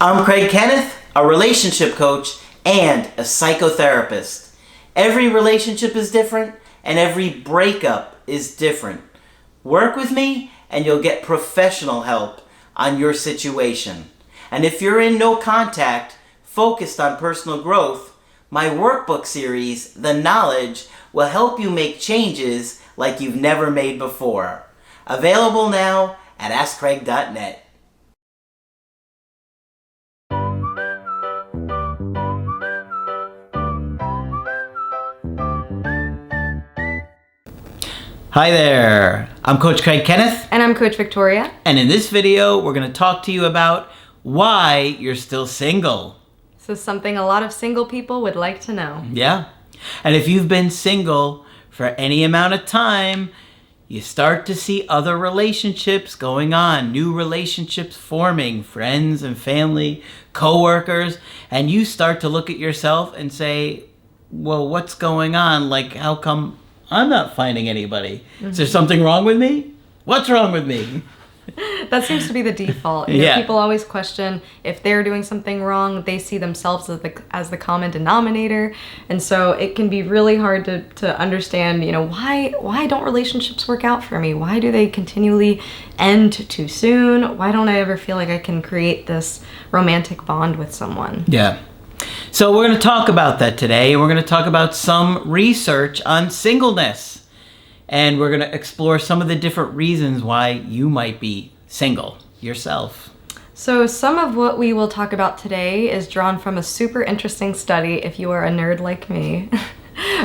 I'm Craig Kenneth, a relationship coach and a psychotherapist. Every relationship is different and every breakup is different. Work with me and you'll get professional help on your situation. And if you're in no contact, focused on personal growth, my workbook series, The Knowledge, will help you make changes like you've never made before. Available now at AskCraig.net. Hi there, I'm Coach Craig Kenneth. And I'm Coach Victoria. And in this video, we're going to talk to you about why you're still single. This is something a lot of single people would like to know. Yeah. And if you've been single for any amount of time, you start to see other relationships going on, new relationships forming, friends and family, coworkers, and you start to look at yourself and say, well, what's going on? Like, how come I'm not finding anybody? Is there something wrong with me? What's wrong with me? That seems to be the default. People always question if they're doing something wrong. They see themselves as the common denominator. And so it can be really hard to understand, why don't relationships work out for me? Why do they continually end too soon? Why don't I ever feel like I can create this romantic bond with someone? Yeah. So we're going to talk about that today. We're going to talk about some research on singleness. And we're going to explore some of the different reasons why you might be single yourself. So some of what we will talk about today is drawn from a super interesting study, if you are a nerd like me,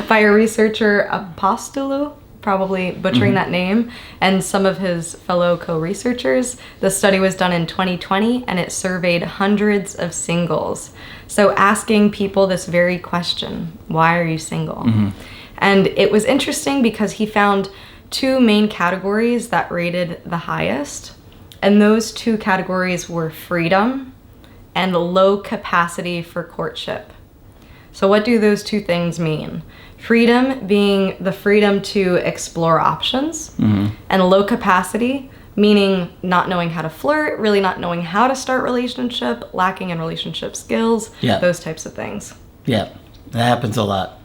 by a researcher, Apostolou, probably butchering that name, and some of his fellow co-researchers. The study was done in 2020 and it surveyed hundreds of singles. So asking people this very question, why are you single? And it was interesting because he found two main categories that rated the highest. And those two categories were freedom and low capacity for courtship. So what do those two things mean? Freedom being the freedom to explore options, and low capacity meaning not knowing how to flirt, really not knowing how to start relationship, lacking in relationship skills, those types of things. Yeah, that happens a lot.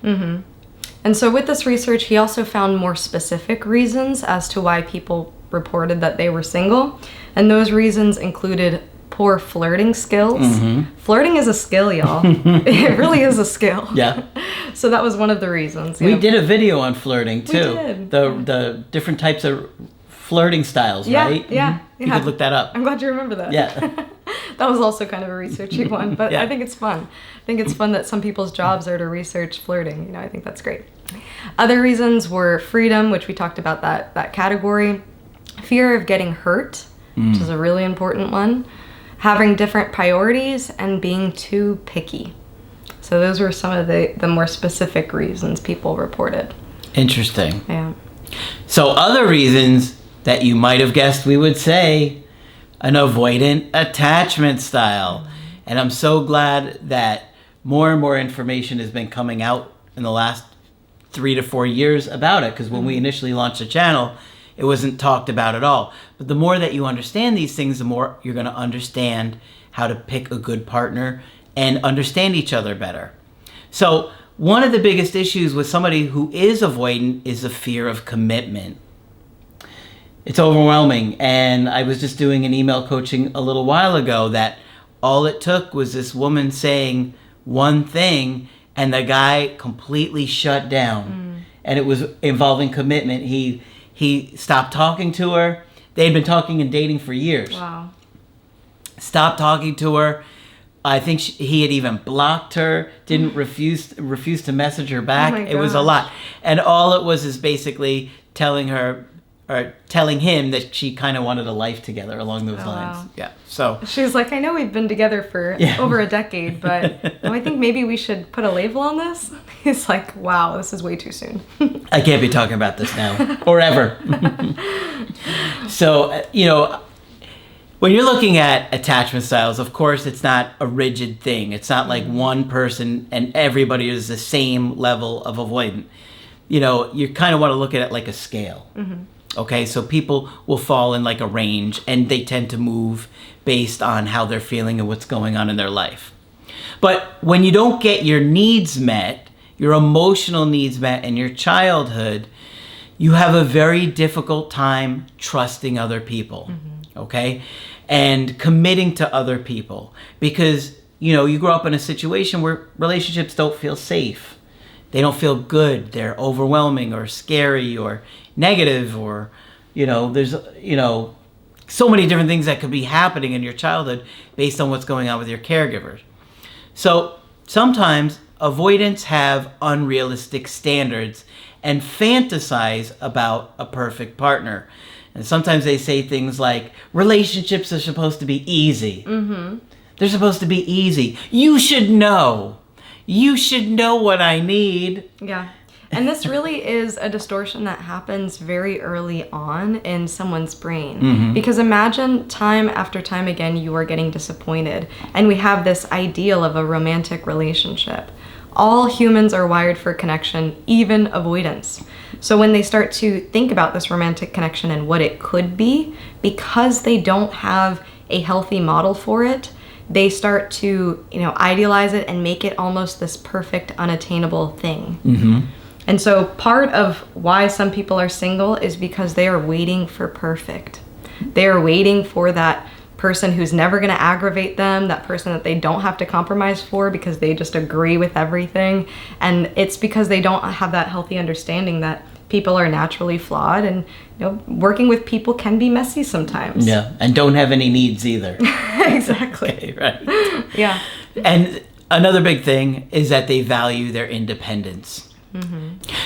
And so with this research, he also found more specific reasons as to why people reported that they were single. And those reasons included poor flirting skills. Flirting is a skill, y'all. It really is a skill. Yeah. So that was one of the reasons. We did a video on flirting too. We did. The different types of flirting styles, right? Yeah. You could look that up. I'm glad you remember that. Yeah. That was also kind of a researchy one, but I think it's fun. I think it's fun that some people's jobs are to research flirting. I think that's great. Other reasons were freedom, which we talked about that category. Fear of getting hurt, which is a really important one. Having different priorities and being too picky. So those were some of the more specific reasons people reported. Interesting. Yeah. So other reasons that you might have guessed we would say, an avoidant attachment style. And I'm so glad that more and more information has been coming out in the last 3 to 4 years about it, because when we initially launched the channel, it wasn't talked about at all. But the more that you understand these things, the more you're going to understand how to pick a good partner and understand each other better. So one of the biggest issues with somebody who is avoidant is the fear of commitment. It's overwhelming. And I was just doing an email coaching a little while ago that all it took was this woman saying one thing and the guy completely shut down. And it was involving commitment. He stopped talking to her. They had been talking and dating for years. Wow. Stopped talking to her. I think he had even blocked her, didn't refuse to message her back. It was a lot. And all it was is basically telling him that she kind of wanted a life together along those lines. Wow. Yeah. So she's like, I know we've been together for over a decade, but I think maybe we should put a label on this. He's like, wow, this is way too soon. I can't be talking about this now or ever. So, when you're looking at attachment styles, of course, it's not a rigid thing. It's not like one person and everybody is the same level of avoidant. You kind of want to look at it like a scale. Okay, so people will fall in like a range, and they tend to move based on how they're feeling and what's going on in their life. But when you don't get your needs met, your emotional needs met in your childhood, you have a very difficult time trusting other people, okay? And committing to other people, because, you know, you grow up in a situation where relationships don't feel safe. They don't feel good. They're overwhelming or scary or negative, or, you know, there's, you know, so many different things that could be happening in your childhood based on what's going on with your caregivers. So sometimes avoidants have unrealistic standards and fantasize about a perfect partner. And sometimes they say things like, relationships are supposed to be easy. They're supposed to be easy. You should know. You should know what I need. Yeah. And this really is a distortion that happens very early on in someone's brain. Because imagine time after time again, you are getting disappointed. And we have this ideal of a romantic relationship. All humans are wired for connection, even avoidance. So when they start to think about this romantic connection and what it could be, because they don't have a healthy model for it, they start to, you know, idealize it and make it almost this perfect, unattainable thing. And so part of why some people are single is because they are waiting for perfect. They are waiting for that person who's never going to aggravate them, that person that they don't have to compromise for because they just agree with everything. And it's because they don't have that healthy understanding that people are naturally flawed, and, you know, working with people can be messy sometimes. Yeah, and don't have any needs either. Exactly. Okay, right. Yeah. And another big thing is that they value their independence.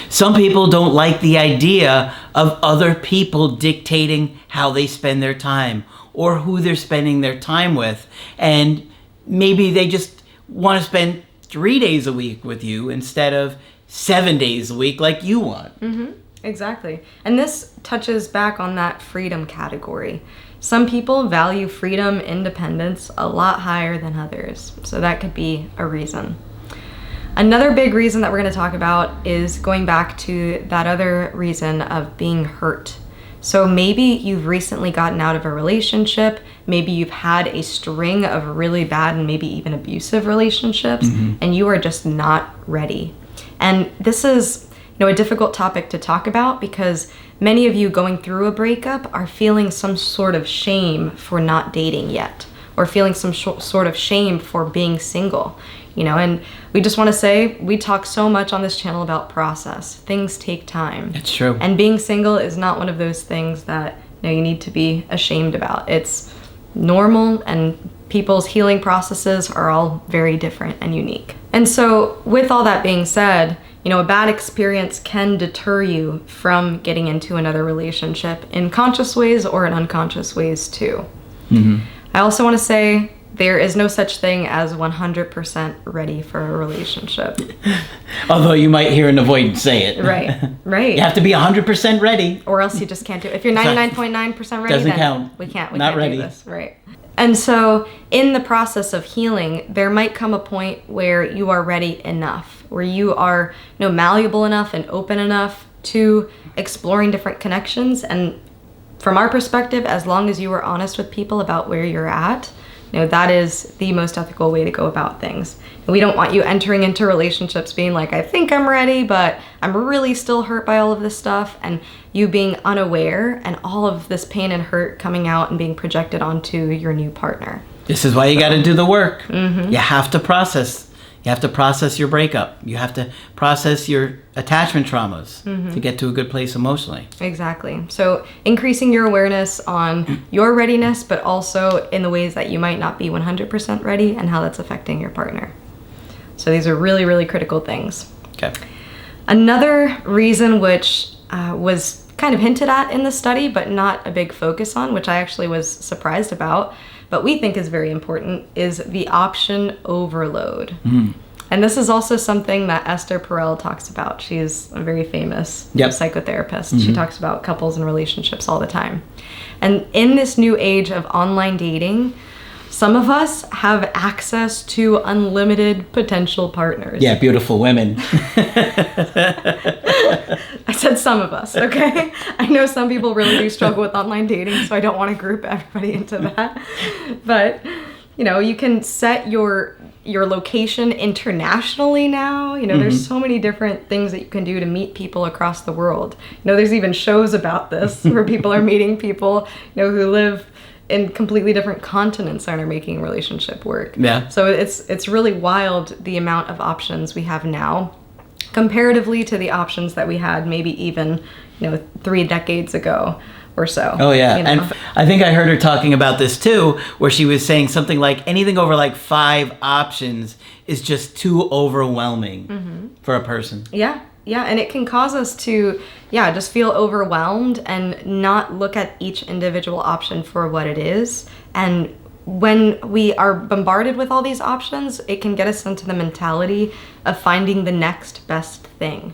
Some people don't like the idea of other people dictating how they spend their time or who they're spending their time with. And maybe they just want to spend 3 days a week with you instead of 7 days a week like you want. Exactly. And this touches back on that freedom category. Some people value freedom, independence a lot higher than others. So that could be a reason. Another big reason that we're going to talk about is going back to that other reason of being hurt. So maybe you've recently gotten out of a relationship, maybe you've had a string of really bad and maybe even abusive relationships, and you are just not ready. And this is, you know, a difficult topic to talk about because many of you going through a breakup are feeling some sort of shame for not dating yet, or feeling some sort of shame for being single. You know, and we just want to say, we talk so much on this channel about process. Things take time. It's true. And being single is not one of those things that, you know, you need to be ashamed about. It's normal, and people's healing processes are all very different and unique. And so with all that being said, you know, a bad experience can deter you from getting into another relationship in conscious ways or in unconscious ways too. I also want to say, there is no such thing as 100% ready for a relationship. Although you might hear an avoidant say it. Right. You have to be 100% ready. Or else you just can't do it. If you're 99.9% ready, Doesn't then count. we can't Not ready. do this. Right. And so in the process of healing, there might come a point where you are ready enough, where you are, you know, malleable enough and open enough to exploring different connections. And from our perspective, as long as you are honest with people about where you're at, you know, that is the most ethical way to go about things. And we don't want you entering into relationships being like, I think I'm ready, but I'm really still hurt by all of this stuff, and you being unaware and all of this pain and hurt coming out and being projected onto your new partner. This is why you got to do the work. You have to process. You have to process your breakup. You have to process your attachment traumas to get to a good place emotionally. Exactly. So increasing your awareness on your readiness, but also in the ways that you might not be 100% ready and how that's affecting your partner. So these are really, really critical things. Okay. Another reason which was kind of hinted at in the study, but not a big focus on, which I actually was surprised about, but we think is very important, is the option overload. And this is also something that Esther Perel talks about. She's a very famous psychotherapist. She talks about couples and relationships all the time. And in this new age of online dating, some of us have access to unlimited potential partners. Yeah, beautiful women. I said some of us, okay? I know some people really do struggle with online dating, so I don't want to group everybody into that. But, you can set your location internationally now. There's so many different things that you can do to meet people across the world. There's even shows about this where people are meeting people, who live in completely different continents and are making relationship work. Yeah. So it's really wild the amount of options we have now comparatively to the options that we had maybe even 3 decades ago or so. Oh yeah. And I think I heard her talking about this too, where she was saying something like anything over like 5 options is just too overwhelming for a person. Yeah, and it can cause us to just feel overwhelmed and not look at each individual option for what it is. And when we are bombarded with all these options, it can get us into the mentality of finding the next best thing.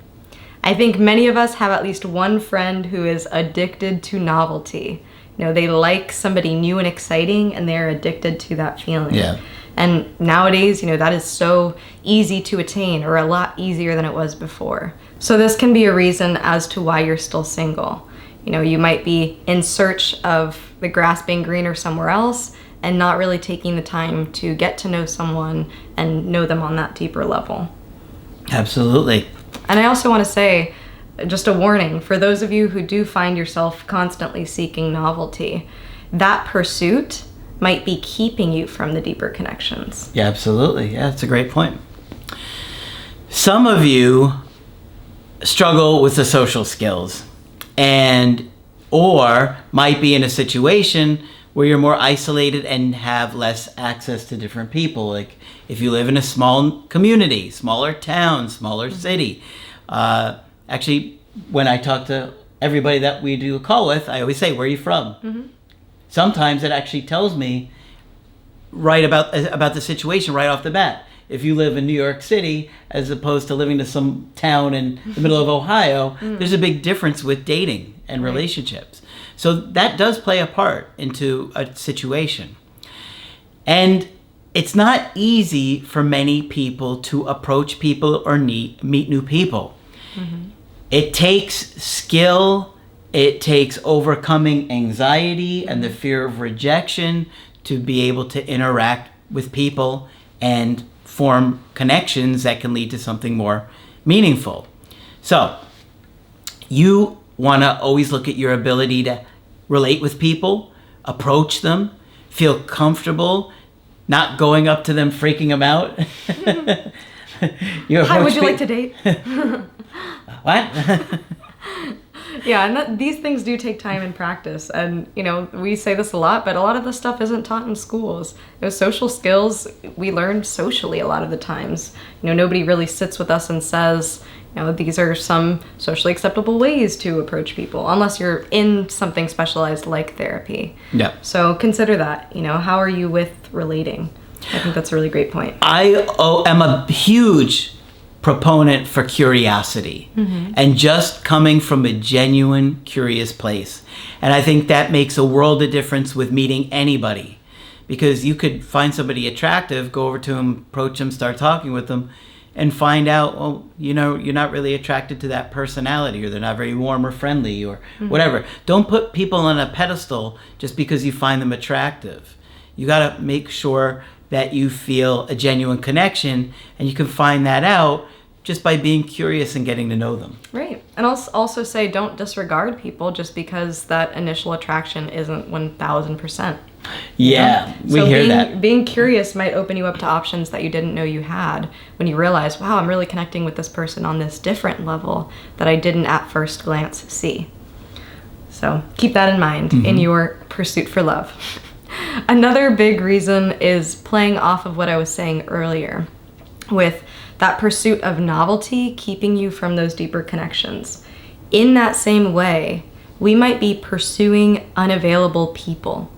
I think many of us have at least one friend who is addicted to novelty. They like somebody new and exciting, and they're addicted to that feeling. Yeah. And nowadays, that is so easy to attain, or a lot easier than it was before. So this can be a reason as to why you're still single. You might be in search of the grass being greener somewhere else, and not really taking the time to get to know someone and know them on that deeper level. Absolutely. And I also want to say, just a warning, for those of you who do find yourself constantly seeking novelty, that pursuit might be keeping you from the deeper connections. Yeah, absolutely. Yeah, that's a great point. Some of you struggle with the social skills or might be in a situation where you're more isolated and have less access to different people. Like if you live in a small community, smaller town, smaller city. Actually, when I talk to everybody that we do a call with, I always say, where are you from? Sometimes it actually tells me right about the situation right off the bat. If you live in New York City as opposed to living in some town in the middle of Ohio, there's a big difference with dating and relationships. So that does play a part into a situation. And it's not easy for many people to approach people or meet new people. It takes skill, it takes overcoming anxiety and the fear of rejection to be able to interact with people and form connections that can lead to something more meaningful. So you want to always look at your ability to relate with people, approach them, feel comfortable, not going up to them, freaking them out. Hi, would you like to date? What? Yeah, and these things do take time and practice. And, we say this a lot, but a lot of this stuff isn't taught in schools. Social skills, we learn socially a lot of the times. Nobody really sits with us and says, these are some socially acceptable ways to approach people, unless you're in something specialized like therapy. Yeah. So consider that. How are you with relating? I think that's a really great point. I am a huge proponent for curiosity and just coming from a genuine, curious place. And I think that makes a world of difference with meeting anybody, because you could find somebody attractive, go over to them, approach them, start talking with them, and find out, well, you're not really attracted to that personality, or they're not very warm or friendly or whatever. Don't put people on a pedestal just because you find them attractive. You got to make sure that you feel a genuine connection, and you can find that out just by being curious and getting to know them. Right. And I'll also say, don't disregard people just because that initial attraction isn't 1,000%. Yeah, we hear that. Being curious might open you up to options that you didn't know you had when you realize, wow, I'm really connecting with this person on this different level that I didn't at first glance see. So keep that in mind in your pursuit for love. Another big reason is playing off of what I was saying earlier, with that pursuit of novelty keeping you from those deeper connections. In that same way, we might be pursuing unavailable people.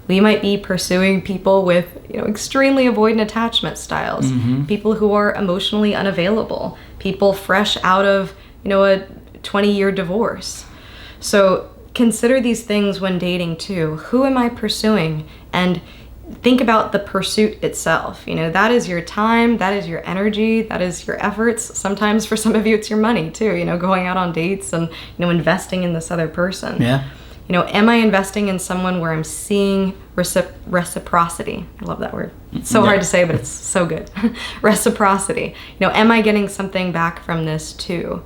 We might be pursuing people with extremely avoidant attachment styles, people who are emotionally unavailable, people fresh out of a 20-year divorce. So consider these things when dating too. Who am I pursuing? And think about the pursuit itself. That is your time, that is your energy, that is your efforts. Sometimes for some of you, it's your money too, going out on dates and, investing in this other person. Yeah. Am I investing in someone where I'm seeing reciprocity? I love that word. It's so hard to say, but it's so good. Reciprocity. Am I getting something back from this too?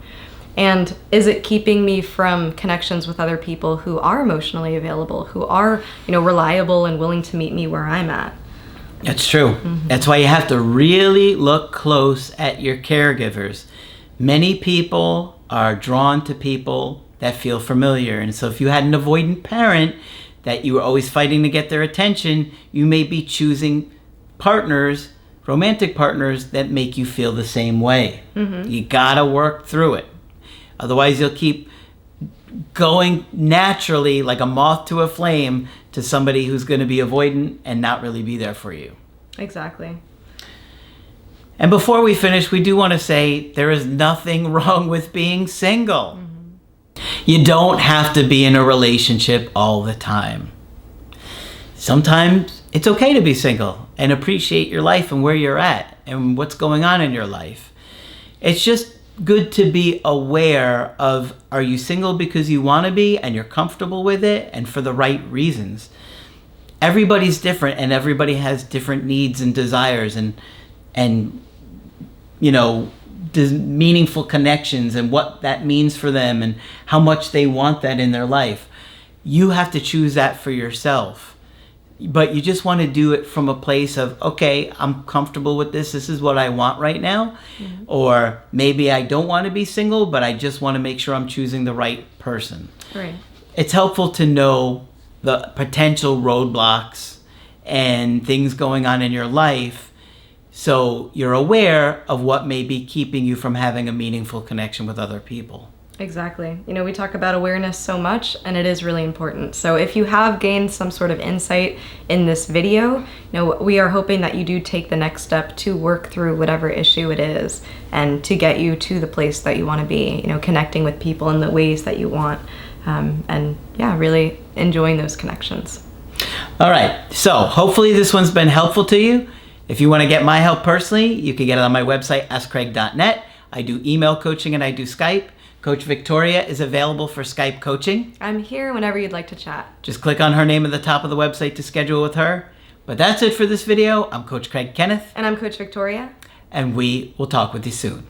And is it keeping me from connections with other people who are emotionally available, who are, reliable and willing to meet me where I'm at? That's true. Mm-hmm. That's why you have to really look close at your caregivers. Many people are drawn to people that feel familiar. And so if you had an avoidant parent that you were always fighting to get their attention, you may be choosing partners, romantic partners, that make you feel the same way. Mm-hmm. You gotta work through it. Otherwise, you'll keep going naturally like a moth to a flame to somebody who's going to be avoidant and not really be there for you. Exactly. And before we finish, we do want to say there is nothing wrong with being single. Mm-hmm. You don't have to be in a relationship all the time. Sometimes it's okay to be single and appreciate your life and where you're at and what's going on in your life. It's just good to be aware of, are you single because you want to be and you're comfortable with it and for the right reasons? Everybody's different and everybody has different needs and desires and meaningful connections and what that means for them and how much they want that in their life. You have to choose that for yourself. But you just want to do it from a place of, okay, I'm comfortable with this. This is what I want right now. Mm-hmm. Or maybe I don't want to be single, but I just want to make sure I'm choosing the right person. Right. It's helpful to know the potential roadblocks and things going on in your life so you're aware of what may be keeping you from having a meaningful connection with other people. Exactly. We talk about awareness so much, and it is really important. So if you have gained some sort of insight in this video, we are hoping that you do take the next step to work through whatever issue it is and to get you to the place that you want to be, connecting with people in the ways that you want, and really enjoying those connections. All right. So hopefully this one's been helpful to you. If you want to get my help personally, you can get it on my website, askcraig.net. I do email coaching and I do Skype. Coach Victoria is available for Skype coaching. I'm here whenever you'd like to chat. Just click on her name at the top of the website to schedule with her. But that's it for this video. I'm Coach Craig Kenneth. And I'm Coach Victoria. And we will talk with you soon.